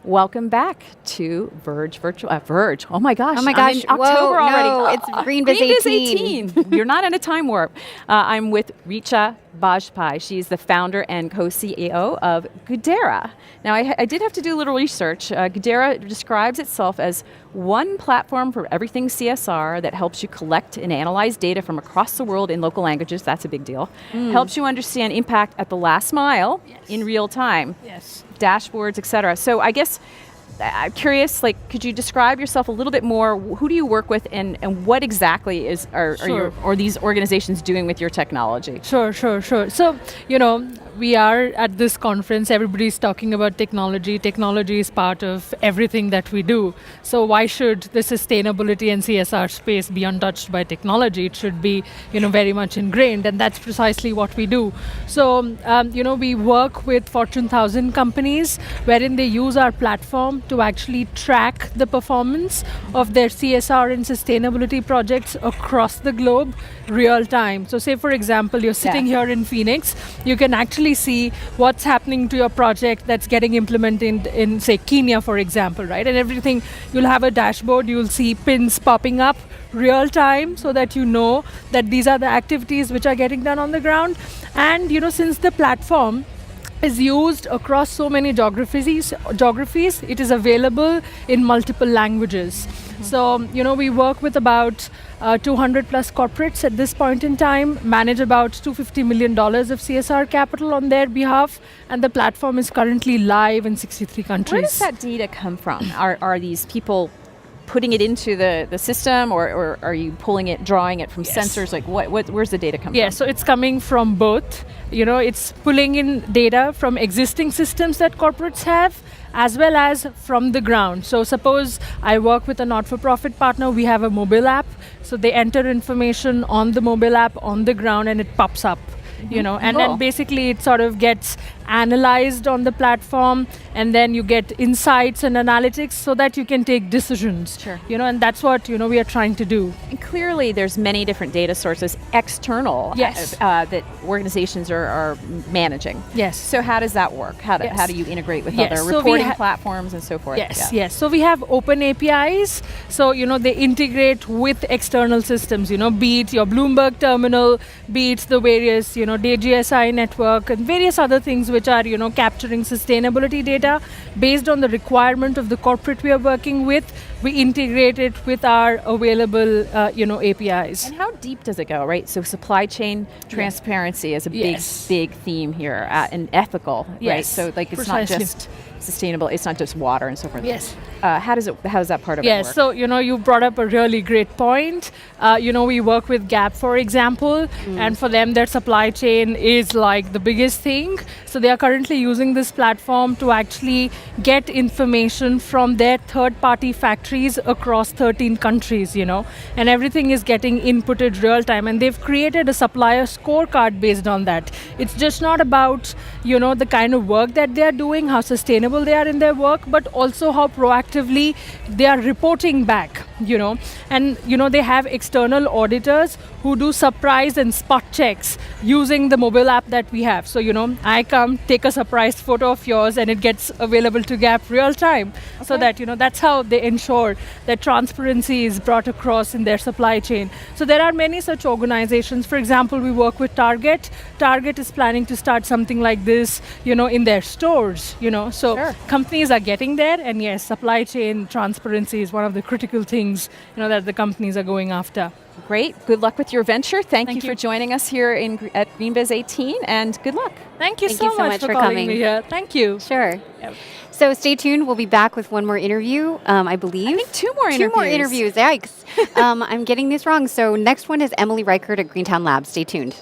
Welcome back to Verge Virtual. Verge. Oh my gosh. Oh my gosh. I'm in October already. No, it's GreenBiz 18. You're not in a time warp. I'm with Richa Bajpai. She's the founder and co-CEO of Goodera. Now, I did have to do a little research. Goodera describes itself as one platform for everything CSR that helps you collect and analyze data from across the world in local languages. That's a big deal. Helps you understand impact at the last mile in real time. Yes. Dashboards, et cetera. So I guess I'm curious, could you describe yourself a little bit more? Who do you work with, and what exactly are these organizations doing with your technology? Sure. So, we are at this conference, everybody's talking about technology. Technology is part of everything that we do. So why should the sustainability and CSR space be untouched by technology? It should be, very much ingrained, and that's precisely what we do. So, we work with Fortune 1000 companies wherein they use our platform to actually track the performance of their CSR and sustainability projects across the globe real time. So say, for example, you're sitting here in Phoenix, you can actually see what's happening to your project that's getting implemented in, say, Kenya, for example, right? And everything, you'll have a dashboard, you'll see pins popping up real time so that you know that these are the activities which are getting done on the ground. And, since the platform is used across so many geographies, it is available in multiple languages. So, we work with about 200 plus corporates at this point in time, manage about $250 million of CSR capital on their behalf, and the platform is currently live in 63 countries. Where does that data come from? Are these people putting it into the system, or are you drawing it from sensors? Where's the data come from? Yeah, so it's coming from both. It's pulling in data from existing systems that corporates have, as well as from the ground. So suppose I work with a not-for-profit partner, we have a mobile app, so they enter information on the mobile app on the ground and it pops up. And then basically it sort of gets analyzed on the platform, and then you get insights and analytics so that you can take decisions. Sure. And that's what we are trying to do. And clearly there's many different data sources external that organizations are managing. Yes. So how does that work? How do you integrate with other reporting platforms and so forth? Yes. So we have open APIs. So they integrate with external systems, be it your Bloomberg terminal, be it the various DGSI network and various other things which are capturing sustainability data based on the requirement of the corporate we are working with. We integrate it with our available APIs. And how deep does it go, right? So supply chain transparency is a big theme here, and ethical, right? So it's not just sustainable, it's not just water and so forth. Yes. How does that part of it work? So you brought up a really great point. We work with Gap, for example, and for them their supply chain is like the biggest thing. So they are currently using this platform to actually get information from their third-party factories across 13 countries, and everything is getting inputted real time, and they've created a supplier scorecard based on that. It's just not about, the kind of work that they are doing, how sustainable they are in their work, but also how proactively they are reporting back, and they have external auditors who do surprise and spot checks using the mobile app that we have. So I come, take a surprise photo of yours, and it gets available to Gap real time. Okay. So that that's how they ensure that transparency is brought across in their supply chain. So there are many such organizations. For example, we work with Target. Target is planning to start something like this in their stores. So companies are getting there, and yes, supply chain transparency is one of the critical things that the companies are going after. Great. Good luck with your venture. Thank you for joining us here at GreenBiz 18, and good luck. Thank you so much for calling me here. Thank you. Sure. Yep. So stay tuned. We'll be back with one more interview, I believe. I think two more interviews. Yikes. I'm getting this wrong. So next one is Emily Reichert at Greentown Labs. Stay tuned.